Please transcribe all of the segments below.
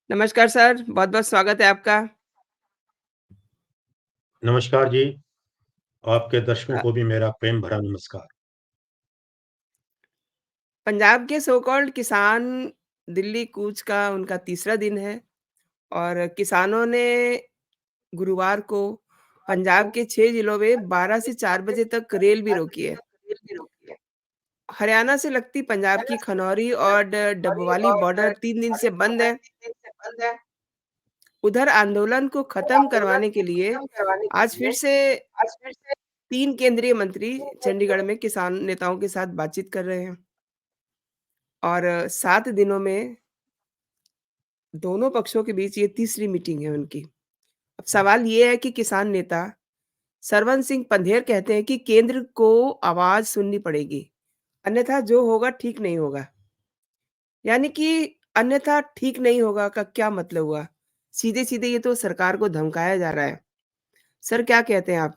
नमस्कार सर, बहुत-बहुत स्वागत है आपका। नमस्कार जी, आपके दर्शकों अ, को भी मेरा प्रेम भरा नमस्कार। पंजाब के सो कॉल्ड किसान दिल्ली कूच का उनका तीसरा दिन है और किसानों ने गुरुवार को पंजाब के 6 जिलों में 12 से 4 बजे तक रेल भी रोकी है। हरियाणा से लगती पंजाब की खनौरी और डबवाली बॉर्डर 3 दिन से बंद है। उधर आंदोलन को खत्म करवाने के लिए आज फिर से 3 केंद्रीय मंत्री चंडीगढ़ में किसान नेताओं के साथ बातचीत कर रहे हैं और 7 दिनों में दोनों पक्षों के बीच ये तीसरी मीटिंग है उनकी। अब सवाल ये है कि किसान नेता सरवन सिंह पंधेर कहते हैं कि केंद्र को आवाज़ सुननी पड़ेगी, अन्यथा जो होगा ठीक नहीं होगा। यानी कि अन्यथा ठीक नहीं होगा का क्या मतलब हुआ? सीधे-सीधे ये तो सरकार को धमकाया जा रहा है। सर क्या कहते हैं आप?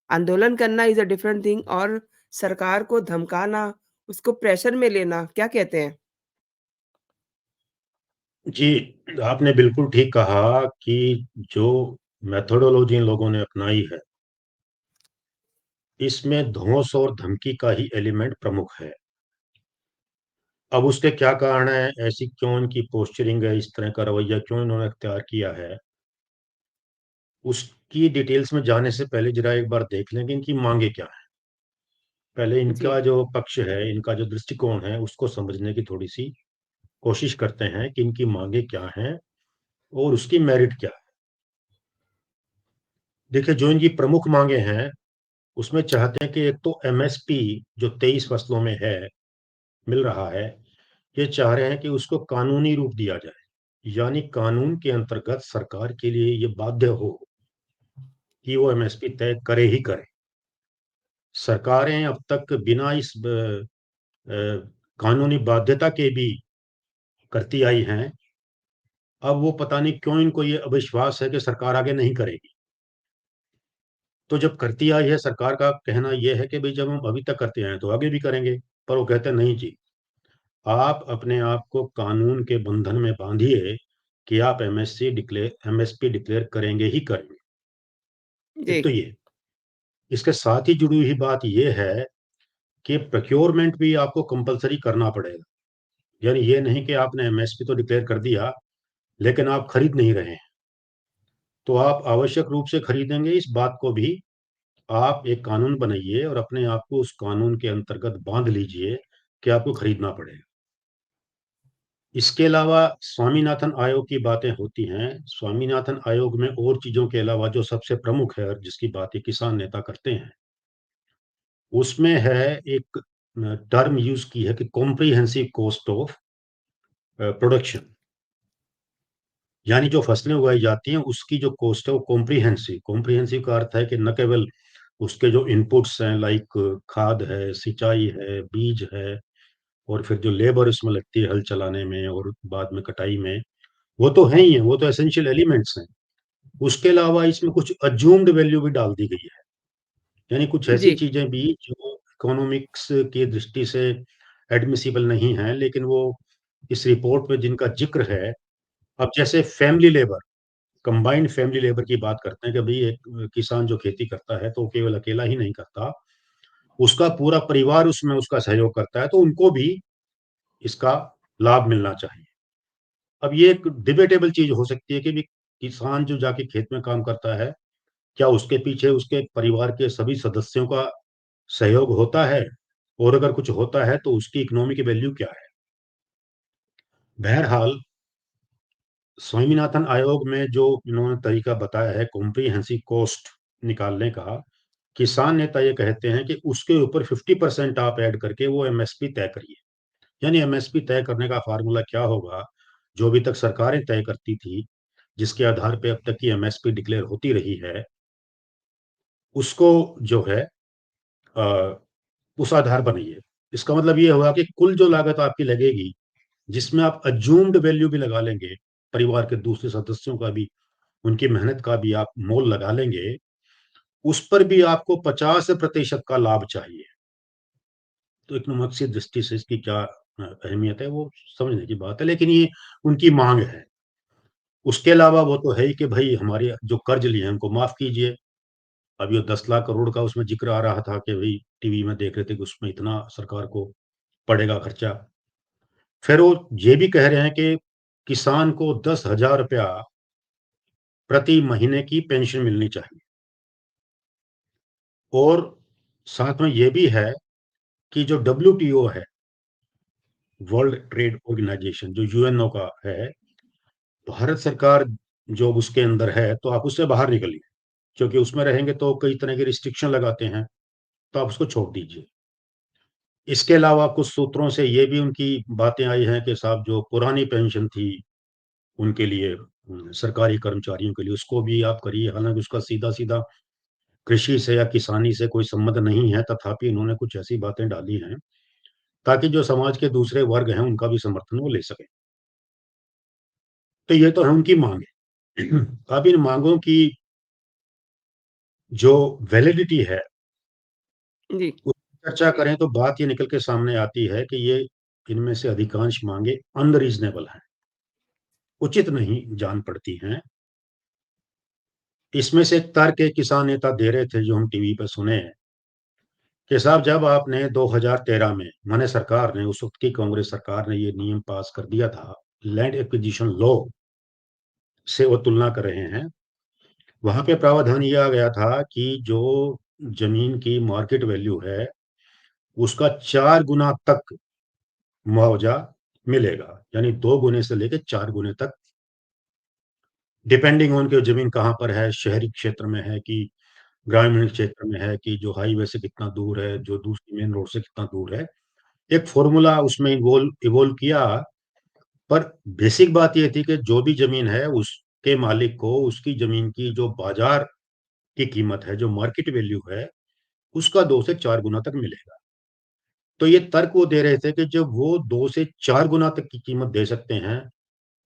आंदोलन करना इज़ अ डिफरेंट थिंग और सरकार को धमकाना, उसको प्रेशर में लेना, क्या कहते हैं? जी, आपने बिल्कुल ठीक कहा कि जो मेथोडोलॉजी इन लोगों ने अपनाई है, इसमें धौंस और धमकी का ही एलिमेंट प्रमुख है। अब उसके क्या कारण हैं, ऐसी क्यों इनकी पोस्चरिंग है, इस तरह का रवैया क्यों इन्होंने अख्तियार किया है, उसकी डिटेल्स में जाने से पहले ज़रा एक बार देख लें कि इनकी माँगें क्या हैं। पहले जी, इनका जो पक्ष है, इनका जो दृष्टिकोण है, उसको समझने की थोड़ी-सी कोशिश करते हैं कि इनकी माँगें क्या हैं और उसकी मेरिट क्या है। देखिए, जो इनकी प्रमुख माँगें हैं, उसमें चाहते हैं कि एक तो एमएसपी जो 23 फसलों में है, मिल रहा है, ये चाह रहे हैं कि उसको कानूनी रूप दिया जाए। यानी कानून के अंतर्गत सरकार के लिए ये बाध्य हो कि वो एमएसपी तय करे ही करे। सरकारें अब तक बिना इस अ, कानूनी बाध्यता के भी करती आई हैं। अब वो पता नहीं क्यों इनको ये अविश्वास है कि सरकार आगे नहीं करेगी। तो जब करती आई है, सरकार का कहना ये है कि भई जब हम अभी तक करते आए हैं, तो आगे भी करेंगे। पर वो कहते हैं नहीं जी, आप अपने आप को कानून के बंधन में बाँधिए कि आप एमएसपी डिक्लेयर करेंगे ही करेंगे। जी, एक तो ये। इसके साथ ही जुड़ी हुई बात ये है कि प्रोक्योरमेंट भी आपको कंपल्सरी करना पड़ेगा। यानी ये नहीं कि आपने एमएसपी तो डिक्लेयर कर दिया, लेकिन आप खरीद नहीं रहे हैं। तो आप आवश्यक रूप से खरीदेंगे, इस बात को भी आप एक कानून बनाइए और अपने आप को उस कानून के अंतर्गत बाँध लीजिए कि आपको खरीदना पड़ेगा। इसके अलावा स्वामीनाथन आयोग की बातें होती हैं। स्वामीनाथन आयोग में और चीज़ों के अलावा जो सबसे प्रमुख है और जिसकी बात ये किसान नेता करते हैं, उसमें है एक टर्म यूज़ की है कि कॉम्प्रिहेंसिव कॉस्ट ऑफ प्रोडक्शन। यानी जो फसलें उगाई जाती हैं, उसकी जो कॉस्ट है वो कॉम्प्रिहेंसिव कॉम्प्रिहेंसिव का अर्थ है कि न केवल उसके जो इनपुट्स हैं लाइक खाद है, सिंचाई है, बीज है और फिर जो लेबर उसमें लगती है हल चलाने में और बाद में कटाई में, वो तो हैं ही हैं, वो तो एसेंशियल एलिमेंट्स हैं। उसके अलावा इसमें कुछ अज्यूम्ड वैल्यू भी डाल दी गई है। यानी कुछ ऐसी जी, चीज़ें भी जो इकोनॉमिक्स की दृष्टि से एडमिसिबल नहीं हैं, लेकिन वो इस रिपोर्ट में जिनका ज़िक्र है, अब जैसे family labour, combined family labour की बात करते हैं कि भई एक किसान जो खेती करता है, तो वो केवल अकेला ही नहीं करता, उसका पूरा परिवार उसमें उसका सहयोग करता है, तो उनको भी इसका लाभ मिलना चाहिए। अब ये एक डिबेटेबल चीज़ हो सकती है कि भी किसान जो जाके खेत में काम करता है, क्या उसके पीछे उसके परिवार के सभी सदस्यों का सहयोग होता है? और अगर कुछ होता है, तो उसकी इकोनॉमी की वैल्यू क्या है? बहरहाल स्वामीनाथन आयोग में जो इन्होंने तरीका बताया है कॉम्प्रिहेंसिव कॉस्ट निकालने का, किसान नेता ये कहते हैं कि उसके ऊपर 50% आप ऐड करके वो एमएसपी तय करिए। यानी एमएसपी तय करने का फ़ॉर्मूला क्या होगा, जो अभी तक सरकारें तय करती थी, जिसके आधार पे अब तक की एमएसपी डिक्लेयर होती रही है, उसको जो है अ, उस आधार बनाइए। इसका मतलब ये हुआ कि कुल जो लागत आपकी लगेगी, जिसमें आप अज्यूम्ड वैल्यू भी लगा लेंगे, परिवार के दूसरे सदस्यों का भी, उनकी मेहनत का भी आप मोल लगा लेंगे, उस पर भी आपको 50% का लाभ चाहिए। तो इकोनॉमिक्स की दृष्टि से इसकी क्या अहमियत है, वो समझने की बात है, लेकिन ये उनकी माँग है। उसके अलावा वो तो है ही कि भाई हमारे जो कर्ज लिए हैं उनको माफ कीजिए। अब ये 10 लाख करोड़ का उसमें जिक्र आ रहा था कि भाई टीवी में देख रहे थे कि उसमें इतना सरकार को पड़ेगा खर्चा। फिर वो ये भी कह रहे हैं कि किसान को 10,000 रुपया प्रति महीने की पेंशन मिलनी चाहिए। और साथ में ये भी है कि जो डब्ल्यूटीओ है, वर्ल्ड ट्रेड ऑर्गेनाइजेशन, जो यूएनओ का है, भारत सरकार जो उसके अंदर है, तो आप उससे बाहर निकलिए, क्योंकि उसमें रहेंगे तो कई तरह के रिस्ट्रिक्शन लगाते हैं, तो आप उसको छोड़ दीजिए। इसके अलावा कुछ सूत्रों से ये भी उनकी बातें आई हैं कि साहब जो पुरानी पेंशन थी उनके लिए, सरकारी कर्मचारियों के लिए, उसको भी आप करिए। हालांकि उसका सीधा सीधा कृषि से या किसानी से कोई संबंध नहीं है, तथापि इन्होंने कुछ ऐसी बातें डाली हैं ताकि जो समाज के दूसरे वर्ग हैं उनका भी समर्थन वो ले सकें। तो ये तो है उनकी मांगे। अब इन मांगों की जो वैलिडिटी है, जी, उस पर चर्चा करें तो बात ये निकल के सामने आती है कि ये इनमें से अधिकांश मांगे अनरीजनेबल हैं, उचित नहीं जान पड़ती हैं। इसमें से एक तर्क एक किसान नेता दे रहे थे जो हम टीवी पर सुने हैं कि साहब जब आपने 2013 में, माने सरकार ने, उस वक्त की कांग्रेस सरकार ने ये नियम पास कर दिया था, लैंड एक्विजिशन लॉ से वो तुलना कर रहे हैं, वहां पे प्रावधान ये आ गया था कि जो जमीन की मार्केट वैल्यू है उसका 4 गुना तक मुआवजा मिलेगा, यानी 2 गुने से लेकर 4 गुने तक, डिपेंडिंग ऑन कि जमीन कहाँ पर है, शहरी क्षेत्र में है कि ग्रामीण क्षेत्र में है, कि जो हाईवे से कितना दूर है, जो दूसरी मेन रोड से कितना दूर है। एक फॉर्मूला उसमें इवोल्व इवोल्व किया। पर बेसिक बात ये थी कि जो भी जमीन है उसके मालिक को उसकी जमीन की जो बाजार की कीमत है, जो मार्केट वैल्यू है, उसका 2 से 4 गुना तक मिलेगा। तो ये तर्क वो दे रहे थे कि जब वो 2 से 4 गुना तक की कीमत दे सकते हैं,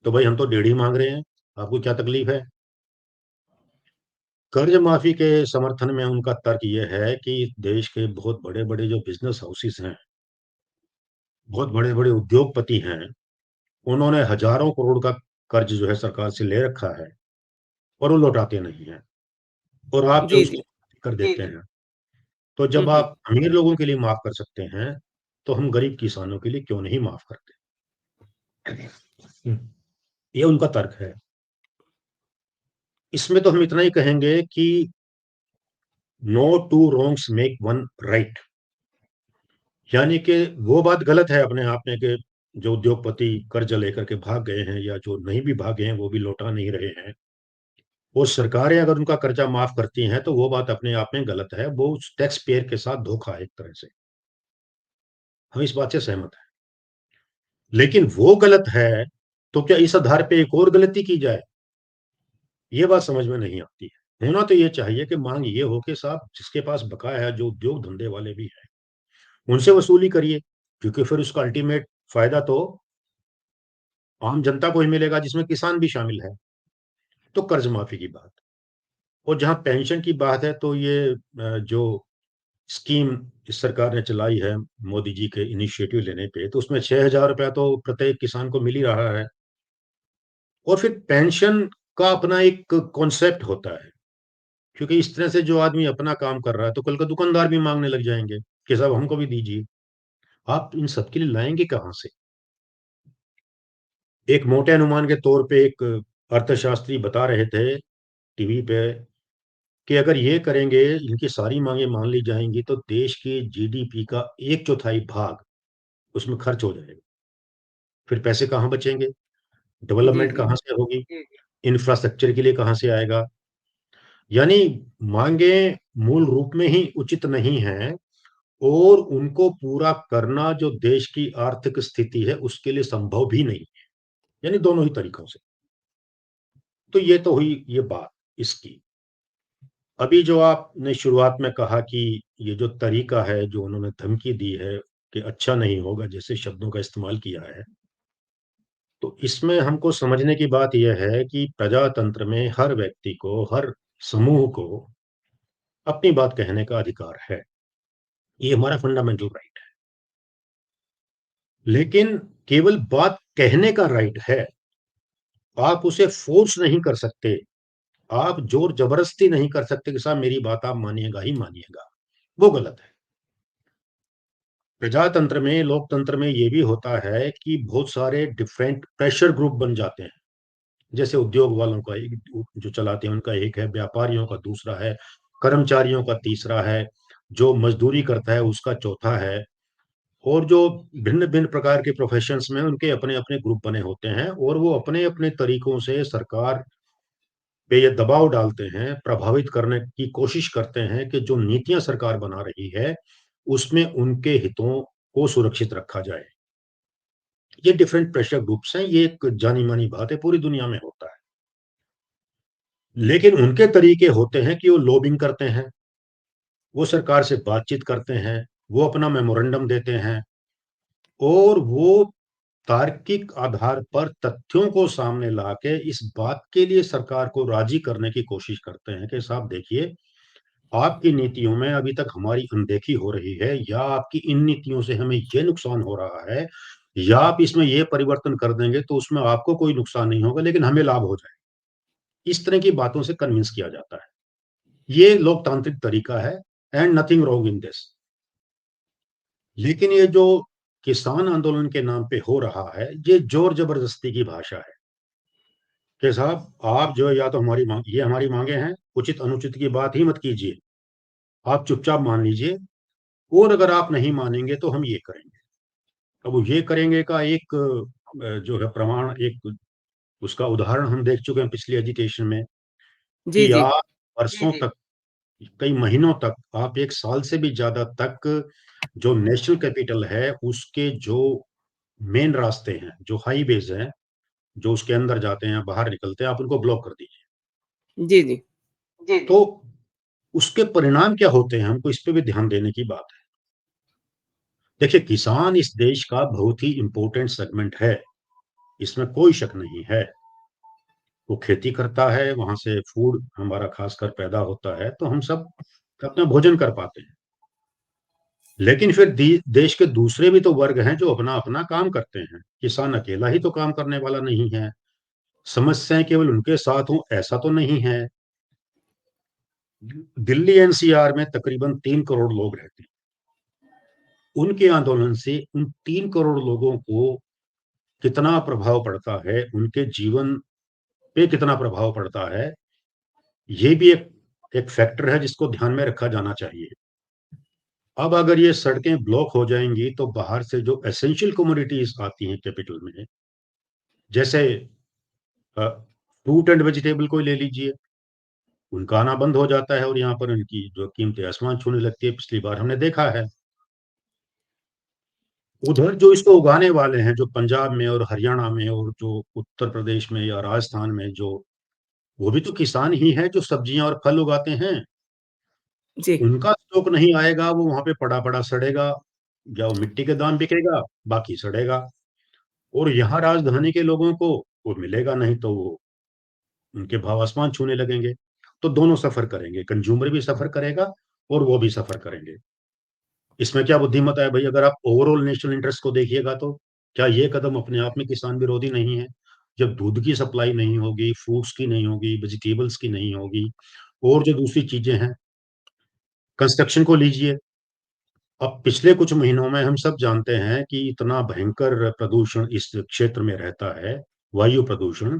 तो भाई हम तो 1.5 ही मांग रहे हैं, आपको क्या तकलीफ है। कर्ज माफी के समर्थन में उनका तर्क ये है कि देश के बहुत बड़े बड़े जो बिजनेस हाउसेस हैं, बहुत बड़े बड़े उद्योगपति हैं, उन्होंने हजारों करोड़ का कर्ज जो है सरकार से ले रखा है और वो लौटाते नहीं हैं, और आप जो जी, उसकी जी। कर देते हैं। तो हुँ, जब हुँ। आप अमीर लोगों के लिए माफ कर सकते हैं, तो हम गरीब किसानों के लिए क्यों नहीं माफ करते। ये उनका तर्क है। इसमें तो हम इतना ही कहेंगे कि no two wrongs make one right. यानी कि वो बात गलत है अपने आप में कि जो उद्योगपति कर्ज लेकर के भाग गए हैं, या जो नहीं भी भागे हैं वो भी लौटा नहीं रहे हैं, वो सरकारें अगर उनका कर्जा माफ करती हैं तो वो बात अपने आप में गलत है, वो टैक्स पेयर के साथ धोखा है एक तरह से। हम इस बात से सहमत हैं। लेकिन वो गलत है, तो क्या इस आधार पे एक और गलती की जाए, ये बात समझ में नहीं आती है। होना तो ये चाहिए कि मांग ये हो कि साहब जिसके पास बकाया है, जो उद्योग धंधे वाले भी हैं, उनसे वसूली करिए, क्योंकि फिर उसका अल्टीमेट फायदा तो आम जनता को ही मिलेगा, जिसमें किसान भी शामिल है। तो कर्ज माफी की बात, और जहां पेंशन की बात है, तो ये जो स्कीम इस सरकार ने चलाई है मोदी जी के इनिशिएटिव लेने पे, तो उसमें 6,000 रुपया तो प्रत्येक किसान को मिल ही रहा है। और फिर पेंशन का अपना एक कॉन्सेप्ट होता है, क्योंकि इस तरह से जो आदमी अपना काम कर रहा है, तो कल का दुकानदार भी मांगने लग जाएंगे कि साहब हमको भी दीजिए। आप इन सबके लिए लाएंगे कहाँ से। एक मोटे अनुमान के तौर पे एक अर्थशास्त्री बता रहे थे टीवी पे कि अगर ये करेंगे, इनकी सारी मांगे मान ली जाएंगी, तो देश की जीडीपी का 1/4 भाग उसमें खर्च हो जाएगा। फिर पैसे कहाँ बचेंगे, जी, डेवलपमेंट जी। कहाँ से होगी, इंफ्रास्ट्रक्चर के लिए कहाँ से आएगा। यानी मांगे मूल रूप में ही उचित नहीं है, और उनको पूरा करना जो देश की आर्थिक स्थिति है उसके लिए संभव भी नहीं। यानी दोनों ही तरीकों से। तो ये तो हुई ये बात इसकी। अभी जो आपने शुरुआत में कहा कि ये जो तरीका है, जो उन्होंने धमकी दी है कि अच्छा नहीं होगा, जैसे शब्दों का इस्तेमाल किया है, तो इसमें हमको समझने की बात यह है कि प्रजातंत्र में हर व्यक्ति को, हर समूह को अपनी बात कहने का अधिकार है। ये हमारा फंडामेंटल राइट है। लेकिन केवल बात कहने का राइट है, आप उसे फोर्स नहीं कर सकते, आप जोर जबरदस्ती नहीं कर सकते कि साहब मेरी बात आप मानिएगा ही मानिएगा, वो गलत है। प्रजातंत्र में, लोकतंत्र में ये भी होता है कि बहुत सारे डिफरेंट प्रेशर ग्रुप बन जाते हैं। जैसे उद्योग वालों का एक, जो चलाते हैं उनका एक है, व्यापारियों का दूसरा है, कर्मचारियों का तीसरा है, जो मजदूरी करता है उसका चौथा है, और जो भिन्न भिन्न प्रकार के प्रोफेशंस में उनके अपने अपने ग्रुप बने होते हैं, और वो अपने अपने तरीकों से सरकार पे ये दबाव डालते हैं, प्रभावित करने की कोशिश करते हैं कि जो नीतियां सरकार बना रही है उसमें उनके हितों को सुरक्षित रखा जाए। ये डिफरेंट प्रेशर ग्रुप्स हैं, ये एक जानी मानी बात है, पूरी दुनिया में होता है। लेकिन उनके तरीके होते हैं कि वो लॉबिंग करते हैं, वो सरकार से बातचीत करते हैं, वो अपना मेमोरेंडम देते हैं, और वो तार्किक आधार पर तथ्यों को सामने लाके इस बात के लिए सरकार को राजी करने की कोशिश करते हैं कि साहब देखिए, आपकी नीतियों में अभी तक हमारी अनदेखी हो रही है, या आपकी इन नीतियों से हमें ये नुकसान हो रहा है, या आप इसमें ये परिवर्तन कर देंगे तो उसमें आपको कोई नुकसान नहीं होगा लेकिन हमें लाभ हो जाए। इस तरह की बातों से कन्विंस किया जाता है। ये लोकतांत्रिक तरीका है, and nothing wrong in this. लेकिन ये जो किसान आंदोलन के नाम पे हो रहा है, ये जोर जबरदस्ती की भाषा है कि साहब आप जो है, या तो हमारी मांग, ये हमारी मांगे हैं, उचित अनुचित की बात ही मत कीजिए, आप चुपचाप मान लीजिए, और अगर आप नहीं मानेंगे तो हम ये करेंगे। अब वो ये करेंगे का एक जो है प्रमाण, एक उसका उदाहरण हम देख चुके हैं पिछली एजुकेशन में, जी, कि जी। आप वर्षों तक, कई महीनों तक, आप एक साल से भी ज्यादा तक जो नेशनल कैपिटल है उसके जो मेन रास्ते हैं, जो हाईवेज हैं, जो उसके अंदर जाते हैं बाहर निकलते हैं, आप उनको ब्लॉक कर दीजिए। जी, जी। तो उसके परिणाम क्या होते हैं, हमको इस पे भी ध्यान देने की बात है। देखिए, किसान इस देश का बहुत ही इंपॉर्टेंट सेगमेंट है, इसमें कोई शक नहीं है। वो खेती करता है, वहां से फूड हमारा खासकर पैदा होता है, तो हम सब अपना भोजन कर पाते हैं। लेकिन फिर देश के दूसरे भी तो वर्ग हैं जो अपना अपना काम करते हैं। किसान अकेला ही तो काम करने वाला नहीं है, समस्याएं केवल उनके साथ हों ऐसा तो नहीं है। दिल्ली एनसीआर में तकरीबन 3 करोड़ लोग रहते हैं। उनके आंदोलन से उन 3 करोड़ लोगों को कितना प्रभाव पड़ता है, उनके जीवन पे कितना प्रभाव पड़ता है, ये भी एक फैक्टर है जिसको ध्यान में रखा जाना चाहिए। अब अगर ये सड़कें ब्लॉक हो जाएंगी तो बाहर से जो एसेंशियल कमोडिटीज आती हैं कैपिटल में, जैसे फ्रूट एंड वेजिटेबल को ले लीजिए, उनका आना बंद हो जाता है, और यहाँ पर उनकी जो कीमतें आसमान छूने लगती है, पिछली बार हमने देखा है। उधर जो इसको उगाने वाले हैं, जो पंजाब में और हरियाणा में और जो उत्तर प्रदेश में या राजस्थान में, जो वो भी तो किसान ही हैं जो सब्जियां और फल उगाते हैं। जी। उनका स्टॉक नहीं आएगा, वो वहां पे पड़ा पड़ा सड़ेगा, या वो मिट्टी के दाम बिकेगा, बाकी सड़ेगा। और यहाँ राजधानी के लोगों को वो मिलेगा नहीं, तो वो उनके भाव आसमान छूने लगेंगे। तो दोनों सफर करेंगे, कंज्यूमर भी सफर करेगा और वो भी सफर करेंगे। इसमें क्या बुद्धिमत है भाई? अगर आप ओवरऑल नेशनल इंटरेस्ट को देखिएगा तो क्या ये कदम अपने आप में किसान विरोधी नहीं है? जब दूध की सप्लाई नहीं होगी, फ्रूट्स की नहीं होगी, वेजिटेबल्स की नहीं होगी, और जो दूसरी चीजें हैं, कंस्ट्रक्शन को लीजिए। अब पिछले कुछ महीनों में हम सब जानते हैं कि इतना भयंकर प्रदूषण इस क्षेत्र में रहता है, वायु प्रदूषण,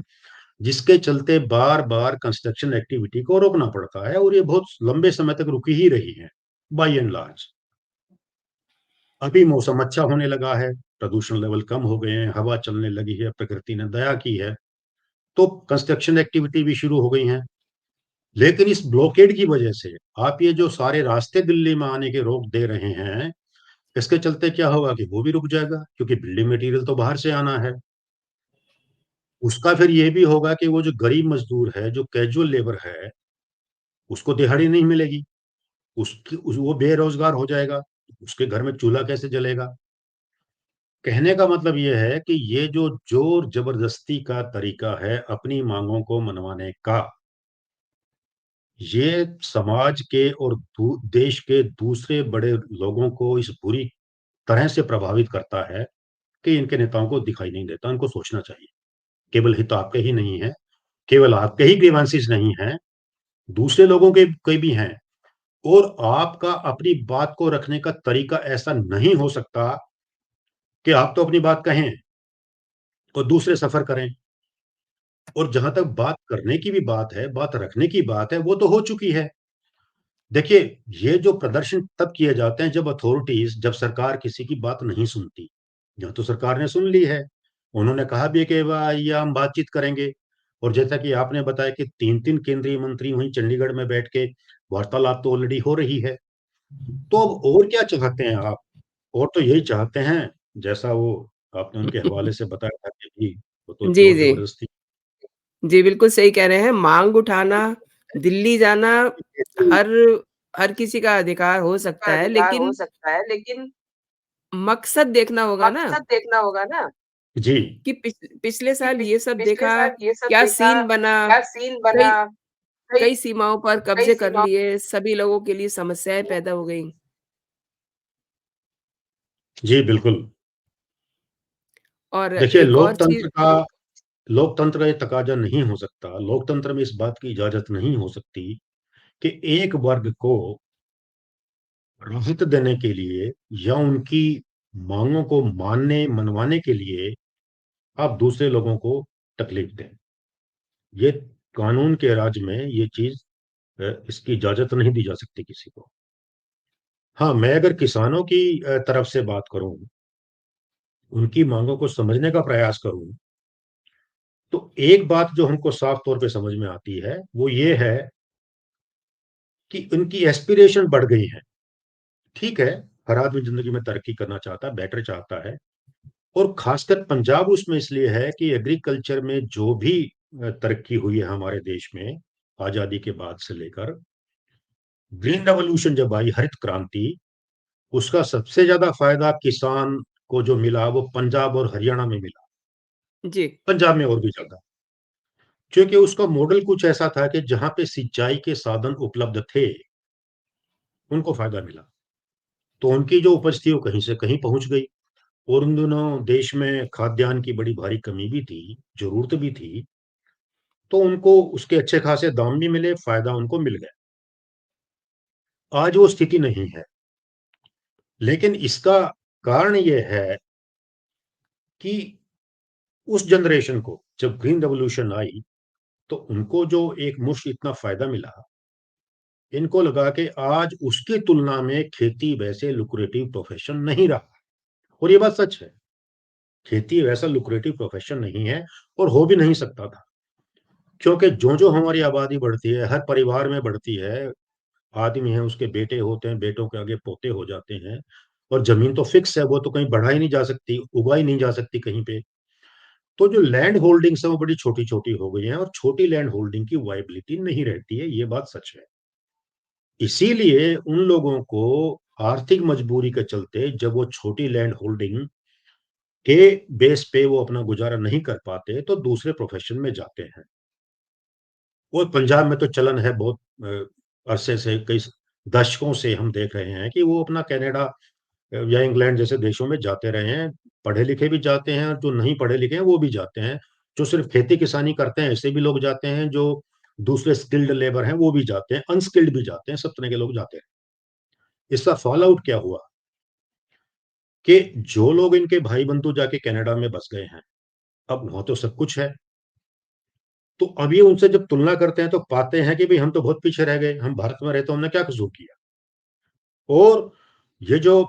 जिसके चलते बार बार कंस्ट्रक्शन एक्टिविटी को रोकना पड़ता है, और ये बहुत लंबे समय तक रुकी ही रही है बाय एंड लार्ज। अभी मौसम अच्छा होने लगा है, प्रदूषण लेवल कम हो गए हैं, हवा चलने लगी है, प्रकृति ने दया की है, तो कंस्ट्रक्शन एक्टिविटी भी शुरू हो गई है। लेकिन इस ब्लॉकेड की वजह से आप ये जो सारे रास्ते दिल्ली में आने के रोक दे रहे हैं, इसके चलते क्या होगा कि वो भी रुक जाएगा, क्योंकि बिल्डिंग मटेरियल तो बाहर से आना है। उसका फिर ये भी होगा कि वो जो गरीब मजदूर है, जो कैजुअल लेबर है, उसको दिहाड़ी नहीं मिलेगी, वो बेरोजगार हो जाएगा, उसके घर में चूल्हा कैसे जलेगा? कहने का मतलब ये है कि ये जो जोर जबरदस्ती का तरीका है अपनी मांगों को मनवाने का, ये समाज के और देश के दूसरे बड़े लोगों को इस बुरी तरह से प्रभावित करता है कि इनके नेताओं को दिखाई नहीं देता, इनको सोचना चाहिए। केवल हित आपके ही नहीं है, केवल आपके ही ग्रीवांसेस नहीं हैं, दूसरे लोगों के भी हैं। और आपका अपनी बात को रखने का तरीका ऐसा नहीं हो सकता कि आप तो अपनी बात कहें और दूसरे सफ़र करें। और जहाँ तक बात करने की भी बात है, बात रखने की बात है, वो तो हो चुकी है। देखिए, ये जो प्रदर्शन तब किए जाते हैं जब अथॉरिटीज़, जब सरकार किसी की बात नहीं सुनती। यहाँ तो सरकार ने सुन ली है। उन्होंने कहा भी है कि ये हम बातचीत करेंगे। और जैसा कि आपने बताया कि 3-3 केंद्रीय मंत्री वहीं चंडीगढ़ में बैठ के वार्तालाप तो ऑलरेडी हो रही है। तो अब और क्या चाहते हैं आप? और तो यही चाहते हैं, जैसा वो आपने उनके हवाले से बताया था कि जी, वो तो जी, जी। ज़ोर-ज़बरदस्ती। जी, बिल्कुल सही कह रहे हैं। माँग उठाना, दिल्ली जाना हर हर किसी का अधिकार हो का सकता है, अधिकार हो लेकिन सकता है, लेकिन मकसद देखना होगा ना मकसद देखना होगा ना। जी, कि पिछले कि साल ये सब पिछले देखा, साल ये सब क्या देखा, सीन बना, क्या सीन बना, कई कई कई सीमाओं पर कई कब्ज़े कर सीमाओं। लिए, सभी लोगों के लिए समस्याएँ पैदा हो गईं। जी, बिल्कुल। और देखिए, एक और चीज़। लोकतंत्र का ये तकाज़ा नहीं हो सकता, लोकतंत्र में इस बात की इजाज़त नहीं हो सकती कि एक वर्ग को राहत देने के लिए या उनकी माँगों को मनवाने के लिए आप दूसरे लोगों को तकलीफ दें। ये कानून के राज में ये चीज़ इसकी इजाज़त नहीं दी जा सकती किसी को। हाँ, मैं अगर किसानों की तरफ से बात करूँ, उनकी माँगों को समझने का प्रयास करूँ, तो एक बात जो हमको साफ तौर पे समझ में आती है, वो ये है कि उनकी एस्पिरेशन बढ़ गई है। ठीक है, हर आदमी ज़िंदगी में तरक्की करना चाहता है, बेटर चाहता है। और ख़ासकर पंजाब उसमें इसलिए है कि एग्रीकल्चर में जो भी तरक्की हुई है हमारे देश में, आज़ादी के बाद से लेकर, ग्रीन रेवोल्यूशन जब आई, हरित क्रांति, उसका सबसे ज़्यादा फ़ायदा किसान को जो मिला, वो पंजाब और हरियाणा में मिला। जी, पंजाब में और भी ज़्यादा। क्योंकि उसका मॉडल कुछ ऐसा था कि जहाँ पे सिंचाई के साधन उपलब्ध थे, उनको फ़ायदा मिला। तो उनकी जो उपज थी, वो कहीं से कहीं पहुँच गई। और उन दिनों देश में खाद्यान्न की बड़ी भारी कमी भी थी, ज़रूरत भी थी। तो उनको उसके अच्छे खासे दाम भी मिले, फ़ायदा उनको मिल गया। आज वो स्थिति नहीं है। लेकिन इसका कारण ये है कि उस जनरेशन को जब ग्रीन रेवोल्यूशन आई, तो उनको जो एक मुश्त इतना फ़ायदा मिला, इनको लगा कि आज उसकी तुलना में खेती वैसे लुक्रेटिव प्रोफ़ेशन नहीं रहा। और ये बात सच है। खेती वैसा लुक्रेटिव प्रोफ़ेशन नहीं है और हो भी नहीं सकता था। क्योंकि जो-जो हमारी आबादी बढ़ती है, हर परिवार में बढ़ती है, आदमी है, उसके बेटे होते हैं, बेटों के आगे पोते हो जाते हैं और ज़मीन तो फ़िक्स है, वो तो कहीं बढ़ाई नहीं जा सकती, उगाई नहीं जा सकती कहीं पे। तो जो लैंड होल्डिंग्स हैं, वो बड़ी छोटी-छोटी हो गई हैं और छोटी लैंड होल्डिंग की वायबिलिटी नहीं रहती है, ये बात सच है। इसीलिए उन लोगों को आर्थिक मजबूरी के चलते जब वो छोटी लैंड होल्डिंग के बेस पे वो अपना गुज़ारा नहीं कर पाते, तो दूसरे प्रोफ़ेशन में जाते हैं। और पंजाब में तो चलन है बहुत अरसे से, कई दशकों से हम देख रहे हैं कि वो अपना कनाडा या इंग्लैंड जैसे देशों में जाते रहे हैं। पढ़े-लिखे भी जाते हैं और जो नहीं पढ़े-लिखे हैं, वो भी जाते हैं। जो सिर्फ़ खेती-किसानी करते हैं, ऐसे भी लोग जाते हैं, जो दूसरे स्किल्ड लेबर हैं, वो भी जाते हैं, अनस्किल्ड भी जाते हैं, सब तरह के लोग जाते हैं। इसका फॉल आउट क्या हुआ कि जो लोग इनके भाई-बंधु जाके कनाडा में बस गए हैं, अब वहाँ तो सब कुछ है। तो अब ये उनसे जब तुलना करते हैं, तो पाते हैं कि भई हम तो बहुत पीछे रह गए, हम भारत में रहे तो हमने क्या कसूर किया? और ये जो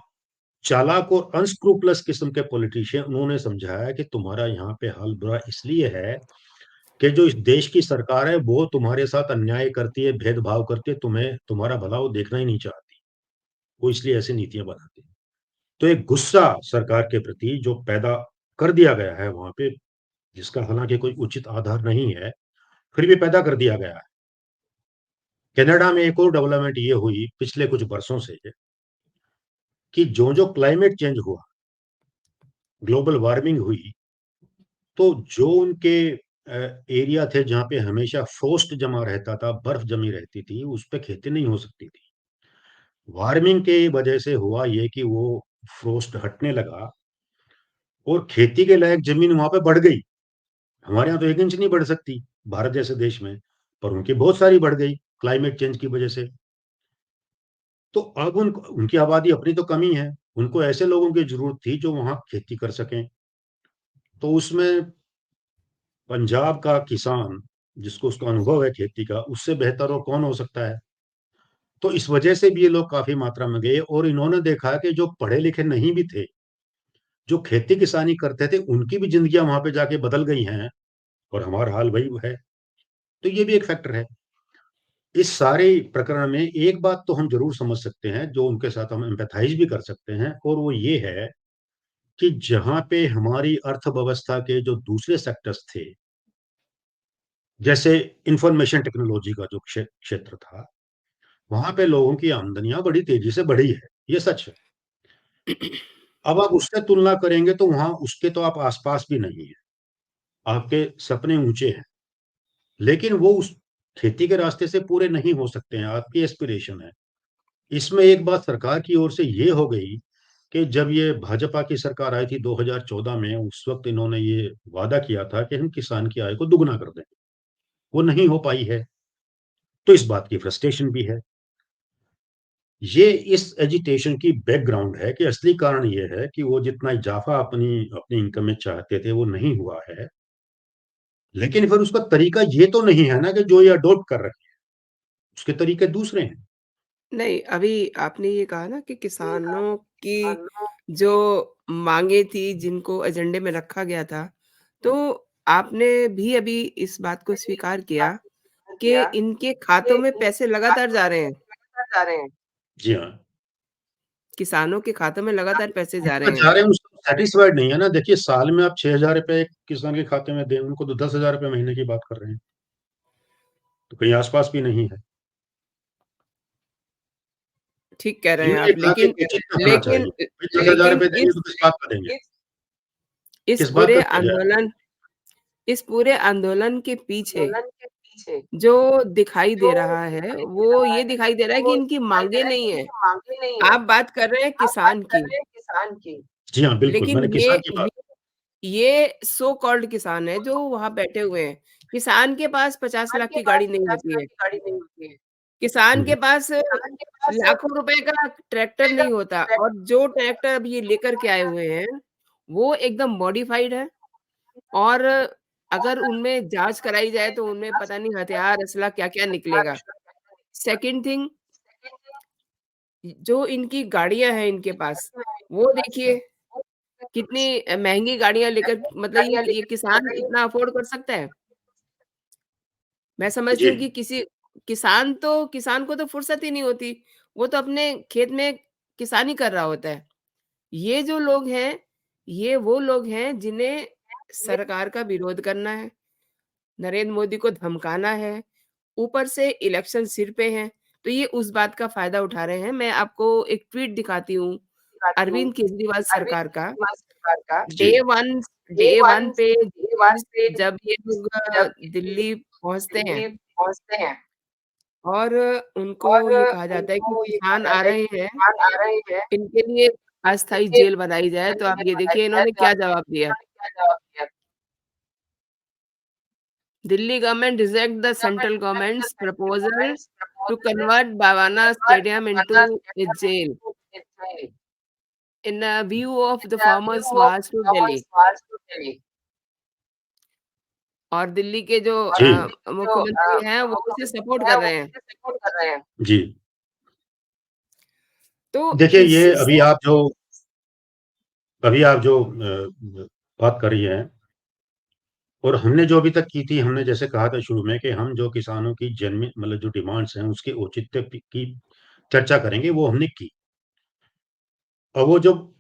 चालाक और अनस्क्रूपुलस किस्म के पॉलिटिशियन, उन्होंने समझाया कि तुम्हारा यहाँ पे हाल बुरा इसलिए है कि जो इस देश की सरकार है, वो तुम्हारे साथ अन्याय करती है, भेदभाव करती है, तुम्हें तुम्हारा भला वो देखना ही नहीं चाहती। वो इसलिए ऐसी नीतियाँ बनाती है। तो एक गुस्सा सरकार के प्रति जो पैदा कर दिया गया है वहाँ पे, जिसका हालाँकि कोई उचित आधार नहीं है, फिर भी पैदा कर दिया गया है। कनाडा में एक और डेवलपमेंट ये हुई पिछले कुछ वर्षों से कि जो-जो क्लाइमेट चेंज हुआ, ग्लोबल वार्मिंग हुई, तो जो उनके एरिया थे जहाँ पे हमेशा फ्रोस्ट जमा रहता था, बर्फ जमी रहती थी, उस पे खेती नहीं हो सकती थी। वार्मिंग के वजह से हुआ ये कि वो फ्रोस्ट हटने लगा और खेती के लायक ज़मीन वहाँ पे बढ़ गई। हमारे यहाँ तो 1 इंच नहीं बढ़ सकती, भारत जैसे देश में, पर उनकी बहुत सारी बढ़ गई, क्लाइमेट चेंज की वजह से। तो अब उनकी आबादी अपनी तो कम ही है, उनको ऐसे लोगों की ज़रूरत थी जो वहाँ खेती कर सकें। तो उसमें पंजाब का किसान, जिसको उसका अनुभव है खेती का, उससे बेहतर और कौन हो सकता है? तो इस वजह से भी ये लोग काफ़ी मात्रा में गए और इन्होंने देखा कि जो पढ़े-लिखे नहीं भी थे, जो खेती-किसानी करते थे, उनकी भी ज़िंदगियाँ वहाँ पे जाके बदल गई हैं और हमारा हाल वही है। तो ये भी एक फैक्टर है। इस सारे प्रकरण में एक बात तो हम ज़रूर समझ सकते हैं, जो उनके साथ हम एम्पैथाइज़ भी कर सकते हैं और वो ये है कि जहाँ पे हमारी अर्थव्यवस्था के जो दूसरे सेक्टर्स थे, जैसे इन्फॉर्मेशन टेक्नोलॉजी का जो क्षेत्र था, वहाँ पे लोगों की आमदनियाँ बड़ी तेज़ी से बढ़ी है, ये सच है। अब आप उससे तुलना करेंगे तो वहाँ उसके तो आप आस-पास भी नहीं हैं, आपके सपने ऊँचे हैं, लेकिन वो उस खेती के रास्ते से पूरे नहीं हो सकते हैं, आपकी एस्पिरेशन है। इसमें एक बात सरकार की ओर से ये हो गई कि जब ये भाजपा की सरकार आई थी 2014 में, उस वक़्त इन्होंने ये वादा किया था कि हम किसान की आय को दुगुना कर देंगे। वो नहीं हो पाई है, तो इस बात की फ्रस्ट्रेशन भी है। ये इस एजिटेशन की बैकग्राउंड है कि असली कारण ये है कि वो जितना इज़ाफ़ा अपनी अपनी इनकम में चाहते थे, वो नहीं हुआ है। लेकिन फिर उसका तरीका ये तो नहीं है ना कि जो ये अडॉप्ट कर रहे हैं, उसके तरीके दूसरे हैं। नहीं, अभी आपने ये कहा ना कि किसानों की जो माँगें थी, जिनको एजेंडे में रखा गया था, तो आपने भी अभी इस बात को स्वीकार किया कि इनके खातों में पैसे लगातार जा रहे हैं। जी हाँ। किसानों के खातों में लगातार पैसे जा उनका रहे जा हैं। रहे हैं उससे सैटिस्फाइड नहीं है ना, देखिए साल में आप ₹6000 किसान के खाते में दें, उनको तो ₹10,000 महीने की बात कर रहे हैं, तो कहीं आस-पास भी नहीं है। ठीक कह रहे हैं इन्होंने ये आप, कहा कि लेकिन औचित्य होना लेकिन चाहिए, भाई ₹10,000 लेकिन देंगे तो किस बात का देंगे? इस किस बात पूरे का किया जाएगा? आंदोलन इस पूरे आंदोलन के पीछे जो दिखाई दे रहा है, वो ये दिखाई दे रहा है कि इनकी माँगें नहीं हैं। आप बात कर रहे हैं किसान की, जी हाँ, बिल्कुल, लेकिन मैंने ये किसान की बात ये सो कॉल्ड किसान है जो वहाँ बैठे हुए हैं। किसान के पास 50 लाख की गाड़ी नहीं होती है। किसान हुँ, के पास लाखों रुपए का ट्रैक्टर नहीं होता और जो ट्रैक्टर अब ये लेकर के आए हुए हैं, वो एकदम मॉडिफाइड है और अगर उनमें जाँच कराई जाए तो उनमें पता नहीं हथियार, असला क्या-क्या निकलेगा। सेकंड थिंग, जो इनकी गाड़ियाँ हैं इनके पास, वो देखिए कितनी महँगी गाड़ियाँ लेकर मतलब ये किसान इतना अफ़ोर्ड कर सकता है? मैं समझती जी, हूँ कि किसान को तो फुर्सत ही नहीं होती। वो तो अपने खेत में किसानी कर रहा होता है। ये जो लोग हैं, ये वो लोग हैं जिन्हें सरकार का विरोध करना है, नरेंद्र मोदी को धमकाना है, ऊपर से इलेक्शन सिर पे हैं, तो ये उस बात का फ़ायदा उठा रहे हैं। मैं आपको एक ट्वीट दिखाती हूँ, अरविंद केजरीवाल सरकार का। जी, डे 1 पे जब ये लोग दिल्ली पहुँचते हैं और उनको ये कहा जाता है कि किसान आ रहे हैं, इनके लिए अस्थायी जेल बनाई जाए, तो आप ये देखिए इन्होंने क्या जवाब दिया। Delhi government reject the central government's proposal to convert Bawana stadium into a jail in view of the farmers march to Delhi. और दिल्ली के जो जी, मुख्यमंत्री हैं, वो उसे सपोर्ट कर रहे हैं। जी। तो देखिए इस ये अभी आप जो बात कर रही हैं और हमने जो अभी तक की थी, हमने जैसे कहा था शुरू में कि हम जो किसानों की जेन्युइन मतलब जो डिमांड्स हैं, उसके औचित्य की चर्चा करेंगे, वो हमने की। और वो जो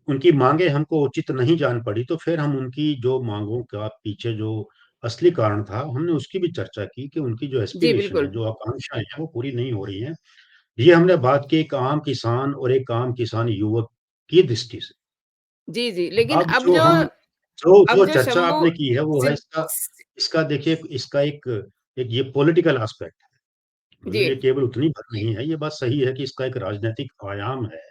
उनकी माँगें हमको उचित नहीं जान पड़ी, तो फिर हम उनकी जो माँगों का पीछे जो असली कारण था, हमने उसकी भी चर्चा की कि उनकी जो जी, एस्पिरेशन है, बिल्कुल। जो आकांक्षाएँ हैं, वो पूरी नहीं हो रही हैं। ये हमने बात की एक आम किसान और एक आम किसान युवक की दृष्टि से। जी, जी, लेकिन अब जो हम अब जो जो चर्चा शंभू आपने की है, वो है सिन इसका इसका देखिए इसका एक एक ये पॉलिटिकल एस्पेक्ट है। जी, मतलब ये केवल उतनी बात नहीं है, ये बात सही है कि इसका एक राजनैतिक आयाम है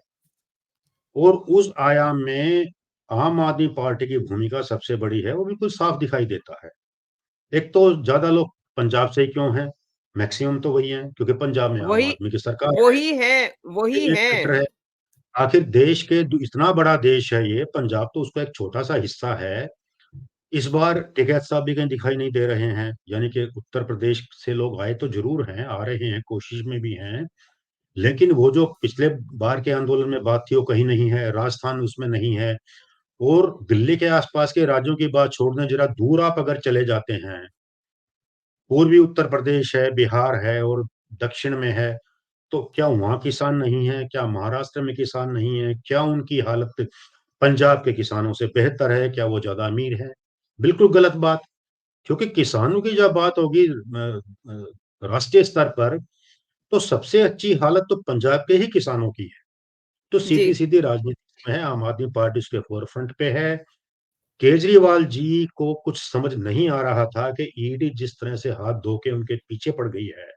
और उस आयाम में आम आदमी पार्टी की भूमिका सबसे बड़ी है, वो बिल्कुल साफ दिखाई देता है। एक तो ज़्यादा लोग पंजाब से ही क्यों हैं? मैक्सिमम तो वही हैं, क्योंकि पंजाब में आम वही आदमी की सरकार है, वही है, वही यूनियन टेरिटरी हैं। है। आखिर देश के दु इतना बड़ा देश है ये, पंजाब तो उसका एक छोटा-सा हिस्सा है। इस बार टिकैत साहब भी कहीं दिखाई नहीं दे रहे हैं, यानी कि उत्तर प्रदेश से लोग आए तो ज़रूर हैं, आ रहे हैं, कोशिश में भी हैं, लेकिन वो जो पिछले बार के आंदोलन में बात थी, वो कहीं नहीं है, राजस्थान उसमें नहीं है। और दिल्ली के आसपास के राज्यों की बात छोड़ दें, ज़रा दूर आप अगर चले जाते हैं, पूर्वी उत्तर प्रदेश है, बिहार है और दक्षिण में है, तो क्या वहाँ किसान नहीं हैं? क्या महाराष्ट्र में किसान नहीं हैं? क्या उनकी हालत पंजाब के किसानों से बेहतर है? क्या वो ज़्यादा अमीर हैं? बिल्कुल गलत बात, क्योंकि किसानों की जब बात होगी राष्ट्रीय स्तर पर, तो सबसे अच्छी हालत तो पंजाब के ही किसानों की है। तो जी, सीधी-सीधी राजनीति में है, आम आदमी पार्टी उसके फ़ोरफ्रंट पे है। केजरीवाल जी को कुछ समझ नहीं आ रहा था कि ईडी जिस तरह से हाथ धो के उनके पीछे पड़ गई है,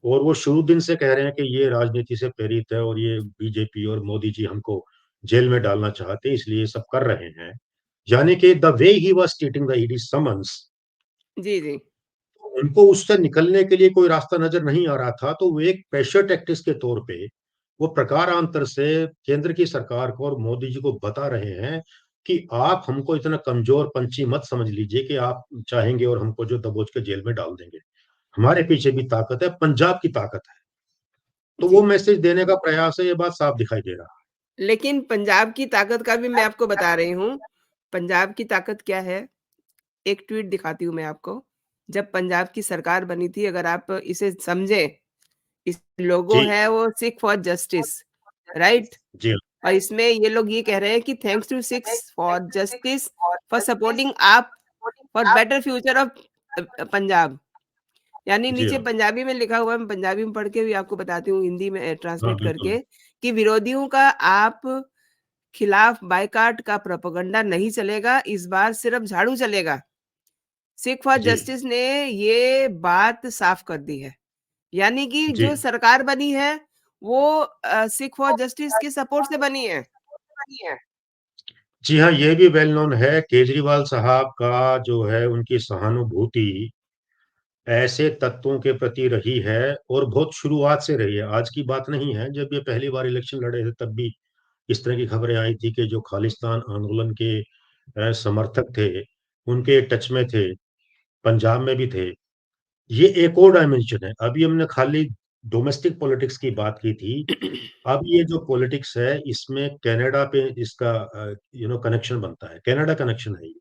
और वो शुरू दिन से कह रहे हैं कि ये राजनीति से प्रेरित है और ये बीजेपी और मोदी जी हमको जेल में डालना चाहते हैं, इसलिए ये सब कर रहे हैं। यानी कि the way he was treating the ED summons, जी, जी। उनको उससे निकलने के लिए कोई रास्ता नज़र नहीं आ रहा था, तो वो एक प्रेशर टैक्टिक्स के तौर पे, वो प्रकारांतर से केंद्र की सरकार को और मोदी जी को बता रहे हैं कि आप हमको इतना कमज़ोर-पंछी मत समझ लीजिए कि आप चाहेंगे और हमको जो दबोच के जेल में डाल देंगे। हमारे पीछे भी ताकत है, पंजाब की ताकत है। तो वो जी। मैसेज देने का प्रयास है, ये बात साफ दिखाई दे रहा लेकिन पंजाब की ताकत का भी मैं आपको बता रही हूँ। पंजाब की ताकत क्या है? एक ट्वीट दिखाती हूँ मैं आपको। जब पंजाब की सरकार बनी थी, अगर आप इसे समझें, इस लोगो जी, है वो सिख फॉर जस्टिस, राइट? जी हाँ, और इसमें ये लोग ये कह रहे हैं कि thanks to Sikhs for justice for supporting आप for better future of Punjab. यानी जी नीचे हाँ। पंजाबी में लिखा हुआ है, मैं पंजाबी में पढ़ के भी आपको बताती हूँ, हिंदी में हाँ, ट्रांसलेट बिल्कुल। करके, कि विरोधियों का आप खिलाफ बायकॉट का प्रोपेगेंडा नहीं चलेगा, इस बार सिर्फ झाड़ू चलेगा। सिख फॉर जी, जस्टिस ने ये बात साफ कर दी है। यानी कि जी। जो सरकार बनी है, वो सिख फॉर जस्टिस के सपोर्ट से बनी है। जी हाँ, ये भी वेल नोन है, केजरीवाल साहब का जो है उनकी सहानुभूति ऐसे तत्वों के प्रति रही है और बहुत शुरुआत से रही है। आज की बात नहीं है, जब ये पहली बार इलेक्शन लड़े थे तब भी इस तरह की खबरें आई थी कि जो खालिस्तान आंदोलन के समर्थक थे, उनके टच में थे, पंजाब में भी थे। ये एक और डायमेंशन है। अभी हमने खाली डोमेस्टिक पॉलिटिक्स की बात की थी। अब ये जो पॉलिटिक्स है, इसमें कनाडा पे इसका कनेक्शन बनता है। कनाडा कनेक्शन है ये।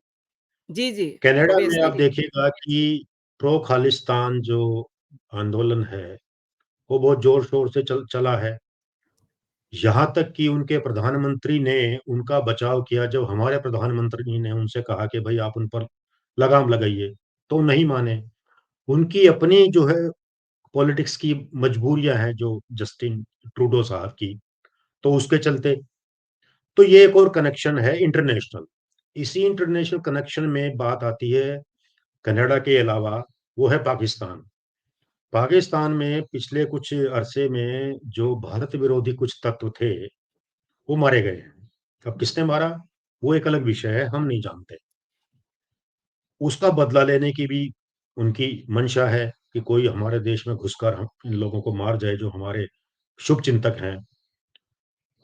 जी, जी, कनाडा में ऑब्वियसली। आप देखिएगा कि प्रो खालिस्तान जो आंदोलन है, वो बहुत ज़ोर-शोर से चला है। यहाँ तक कि उनके प्रधानमंत्री ने उनका बचाव किया, जब हमारे प्रधानमंत्री ने उनसे कहा कि भई आप उन पर लगाम लगाइए, तो नहीं माने। उनकी अपनी जो है पॉलिटिक्स की मजबूरियाँ हैं जो जस्टिन ट्रूडो साहब की, तो उसके चलते तो ये एक और कनेक्शन है इंटरनेशनल। इसी इंटरनेशनल कनेक्शन में बात आती है कनाडा के अलावा, वो है पाकिस्तान। पाकिस्तान में पिछले कुछ अरसे में जो भारत विरोधी कुछ तत्व थे, वो मारे गए हैं। अब किसने मारा, वो एक अलग विषय है, हम नहीं जानते। उसका बदला लेने की भी उनकी मंशा है कि कोई हमारे देश में घुसकर हम इन लोगों को मार जाए जो हमारे शुभचिंतक हैं।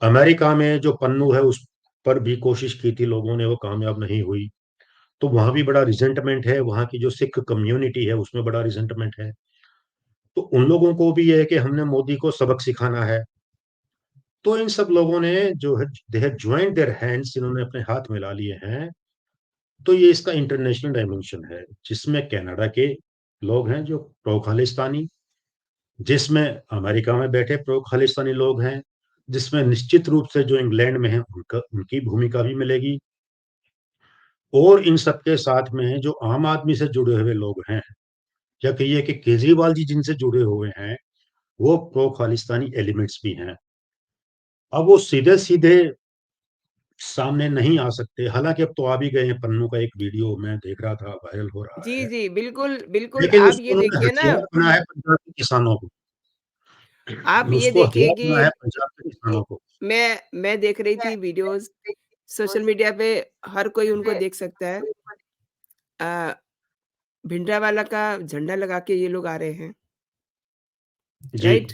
अमेरिका में जो पन्नू है उस पर भी कोशिश की थी लोगों ने, वो कामयाब नहीं हुई। तो वहाँ भी बड़ा रिज़ेंटमेंट है, वहाँ की जो सिख कम्युनिटी है उसमें बड़ा रिज़ेंटमेंट है। तो उन लोगों को भी ये है कि हमने मोदी को सबक सिखाना है। तो इन सब लोगों ने जो है they have joined their hands, इन्होंने अपने हाथ मिला लिए हैं। तो ये इसका इंटरनेशनल डायमेंशन है, जिसमें कनाडा के लोग हैं जो प्रो खालिस्तानी, जिसमें अमेरिका में बैठे प्रो खालिस्तानी लोग हैं, जिसमें निश्चित रूप से जो इंग्लैंड में हैं उनका उनकी भूमिका भी मिलेगी, और इन सबके साथ में जो आम आदमी से जुड़े हुए लोग हैं, या कहिए कि केजरीवाल जी जिनसे जुड़े हुए हैं, वो प्रो खालिस्तानी एलिमेंट्स भी हैं। अब वो सीधे-सीधे सामने नहीं आ सकते, हालाँकि अब तो आ भी गए हैं, पन्नू का एक वीडियो मैं देख रहा था, वायरल हो रहा जी, है। जी, बिल्कुल, बिल्कुल, लेकिन आप उसको ये उन्होंने देखिए ना, हथियार बनाया है पंजाब के किसानों को। आप ये उसको देखिए हथियार कि बनाया है पंजाब के किसानों को। मैं देख रही थी वीडियोज़, सोशल मीडिया पे हर कोई उनको देख सकता है। अ, भिंडरावाला का झंडा लगा के ये लोग आ रहे हैं, जी, राइट?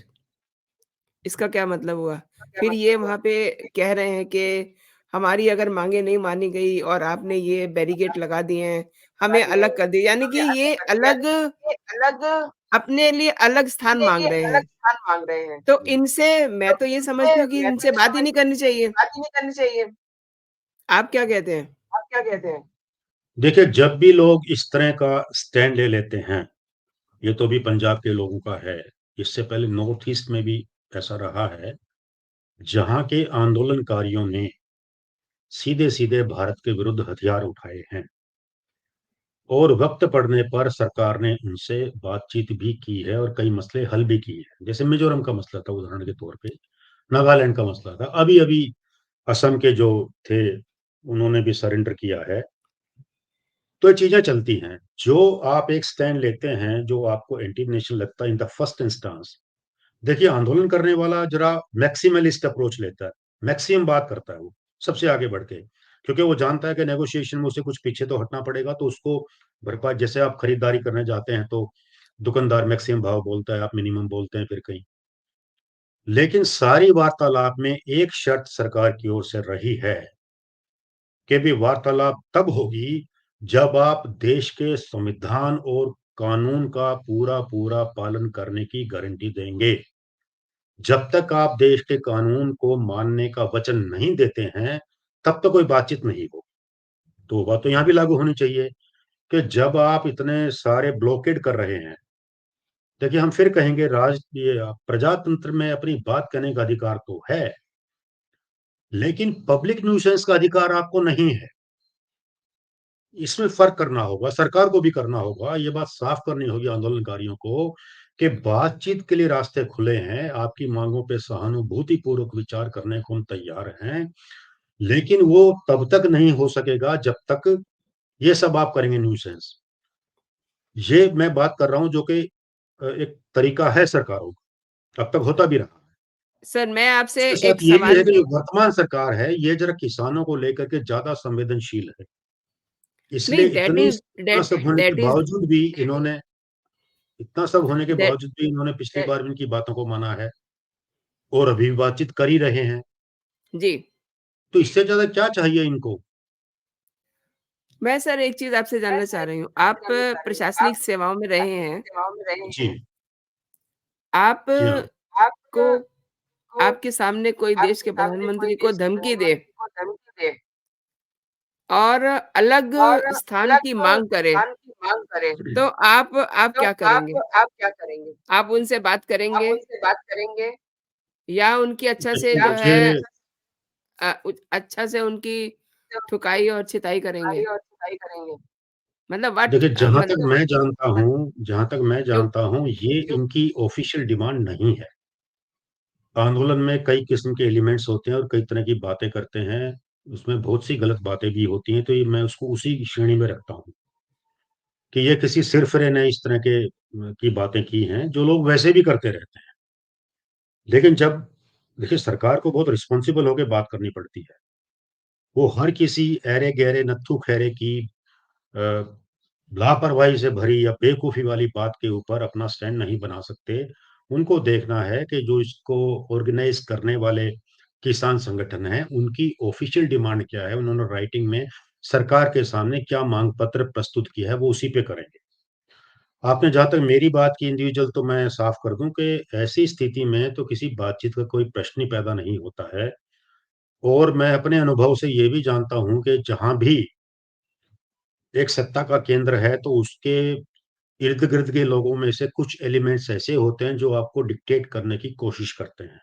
इसका क्या मतलब हुआ? फिर ये वहाँ पे कह रहे हैं कि हमारी अगर माँगें नहीं मानी गई और आपने ये बैरिकेड लगा दिए हैं, हमें अलग कर दिया। यानी कि ये अलग अपने लिए अलग स्थान माँग रहे हैं। तो इनसे मैं तो ये समझती हूँ कि इनसे बात ही नहीं करनी चाहिए। आप क्या कहते हैं? देखिए जब भी लोग इस तरह का स्टैंड ले लेते हैं, ये तो अभी पंजाब के लोगों का है, इससे पहले नॉर्थ ईस्ट में भी ऐसा रहा है, जहाँ के आंदोलनकारियों ने सीधे-सीधे भारत के विरुद्ध हथियार उठाए हैं और वक़्त पड़ने पर सरकार ने उनसे बातचीत भी की है और कई मसले हल भी किए हैं। जैसे मिज़ोरम का मसला था उदाहरण के तौर पे, नागालैंड का मसला था, अभी-अभी असम के जो थे, उन्होंने भी सरेंडर किया है। तो ये चीज़ें चलती हैं। जो आप एक स्टैंड लेते हैं, जो आपको एंटी नेशनल लगता है इन द फर्स्ट इंस्टेंस, देखिए आंदोलन करने वाला ज़रा मैक्सिमलिस्ट अप्रोच लेता है, मैक्सिमम बात करता है वो, सबसे आगे बढ़ के। क्योंकि वो जानता है कि नेगोशिएशन में उसे कुछ पीछे तो हटना पड़ेगा, तो उसको भरपाई जैसे आप खरीदारी करने जाते हैं, तो दुकानदार मैक्सिमम भाव बोलता है, आप मिनिमम बोलते हैं फिर कहीं। लेकिन सारी वार्तालाप में एक शर्त सरकार की ओर से रही है कि भी वार्तालाप तब होगी जब आप देश के संविधान और कानून का पूरा-पूरा पालन करने की गारंटी देंगे। जब तक आप देश के कानून को मानने का वचन नहीं देते हैं, तब तक कोई बातचीत नहीं होगी। तो वो बात तो यहाँ भी लागू होनी चाहिए कि जब आप इतने सारे ब्लॉकेड कर रहे हैं, देखिए हम फिर कहेंगे प्रजातंत्र में अपनी बात कहने का अधिकार तो है, लेकिन पब्लिक न्यूसेंस का अधिकार आपको नहीं है। इसमें फ़र्क करना होगा, सरकार को भी करना होगा, ये बात साफ़ करनी होगी आंदोलनकारियों को कि बातचीत के लिए रास्ते खुले हैं, आपकी माँगों पे सहानुभूतिपूर्वक विचार करने को हम तैयार हैं, लेकिन वो तब तक नहीं हो सकेगा जब तक ये सब आप करेंगे न्यूसेंस। ये मैं बात कर रहा हूँ जो कि एक तरीका है सरकारों का, अब तक होता भी रहा है। सर, मैं आपसे इसके साथ एक ये भी है सवाल कि जो वर्तमान सरकार है, ये ज़रा किसानों को लेकर के ज़्यादा संवेदनशील है। इसलिए नहीं, इतना सब होने के दैट इज़ बावजूद भी इन्होंने इतना सब होने के दैट बावजूद भी इन्होंने पिछली बार भी इनकी बातों को माना है और अभी भी बातचीत कर ही रहे हैं। जी। तो इससे ज़्यादा क्या चाहिए इनको? मैं सर एक चीज़ आपसे जानना चाह रही हूँ, आप प्रशासनिक सेवाओं में रहे हैं, जी। जी हाँ। आपको आपके सामने कोई देश के प्रधानमंत्री को धमकी दे और अलग स्थान की माँग करे, तो आप क्या करेंगे? आप उनसे बात करेंगे या उनकी अच्छा से देखिए जो मुझे है अच्छा से उनकी ठुकाई और छिताई करेंगे? मतलब देखिए मतलब जहाँ तक मैं क्यों जानता हूँ, ये इनकी ऑफ़िशियल डिमांड नहीं है। आंदोलन में कई किस्म के एलिमेंट्स होते हैं और कई तरह की बातें करते हैं। उसमें बहुत सी गलत बातें भी होती हैं, तो ये मैं उसको उसी श्रेणी में रखता हूँ कि ये किसी सिरफिरे ने इस तरह के की बातें की हैं, जो लोग वैसे भी करते रहते हैं। लेकिन जब देखिए सरकार को बहुत रिस्पॉन्सिबल होके बात करनी पड़ती है। वो हर किसी ऐरे-गहरे, नत्थू-खैरे की अ, लापरवाही से भरी या बेवकूफ़ी वाली बात के ऊपर अपना स्टैंड नहीं बना सकते। उनको देखना है कि जो इसको ऑर्गेनाइज़ करने वाले किसान संगठन हैं, उनकी ऑफ़िशियल डिमांड क्या है? उन्होंने राइटिंग में सरकार के सामने क्या माँग पत्र प्रस्तुत किया है, वो उसी पे करेंगे। आपने जहाँ तक मेरी बात की इंडिविजुअल तो मैं साफ़ कर दूँ कि ऐसी स्थिति में तो किसी बातचीत का कोई प्रश्न ही पैदा नहीं होता है और मैं अपने अनुभव से ये भी जानता हूँ कि जहाँ भी एक सत्ता का केंद्र है, तो उसके इर्द-गिर्द के लोगों में से कुछ एलिमेंट्स ऐसे होते हैं, जो आपको डिक्टेट करने की कोशिश करते हैं।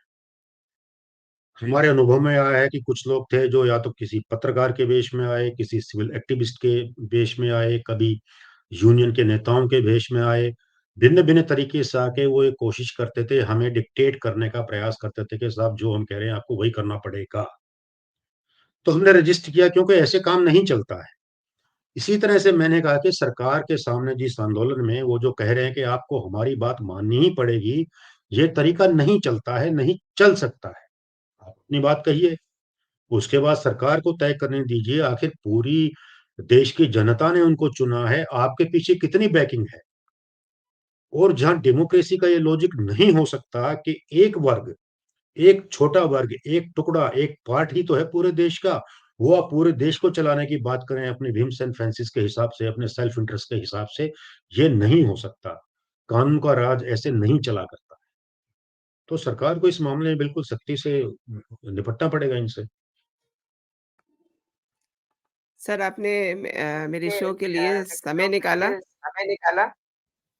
हमारे अनुभव में आया है कि कुछ लोग थे, जो या तो किसी पत्रकार के वेश में आए, किसी सिविल एक्टिविस्ट के वेश में आए, कभी यूनियन के नेताओं के वेश में आए। भिन्न-भिन्न तरीके से आके वो ये कोशिश करते थे, हमें डिक्टेट करने का प्रयास करते थे कि साहब जो हम कह रहे हैं, आपको वही करना पड़ेगा। तो हमने रजिस्ट किया क्योंकि ऐसे काम नहीं चलता है। इसी तरह से मैंने कहा कि सरकार के सामने जिस आंदोलन में वो जो कह रहे हैं कि आपको हमारी बात माननी ही पड़ेगी, ये तरीका नहीं चलता है, नहीं चल सकता है। आप अपनी बात कहिए। उसके बाद सरकार को तय करने दीजिए, आखिर पूरी देश की जनता ने उनको चुना है, आपके पीछे कितनी बैकिंग है। और जहां डेमोक्रेसी का ये लॉजिक नहीं हो सकता कि एक वर्ग, एक छोटा वर्ग, एक टुकड़ा, एक पार्ट ही तो है पूरे देश का, वो आप पूरे देश को चलाने की बात करें अपने विम्स एंड फैंसिस के हिसाब से, अपने सेल्फ इंटरेस्ट के हिसाब से, ये नहीं हो सकता। कानून का राज ऐसे नहीं चला करता। तो सरकार को इस मामले में बिल्कुल सख्ती से निपटना पड़ेगा इनसे। सर, आपने मेरे शो के लिए मेरे समय शो के निकाला लिए समय निकाला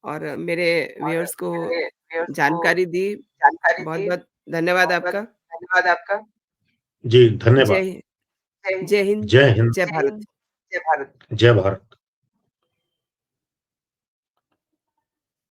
और मेरे और व्यूअर्स को मेरे व्यूअर्स को जानकारी दी। जानकारी दी। बहुत-बहुत धन्यवाद बहुत-बहुत आपका। धन्यवाद आपका। जी, जय धन्यवाद। हिंद। जय जय हिंद, जय हिंद, जय जय भारत। हिंद, जय भारत। जय भारत।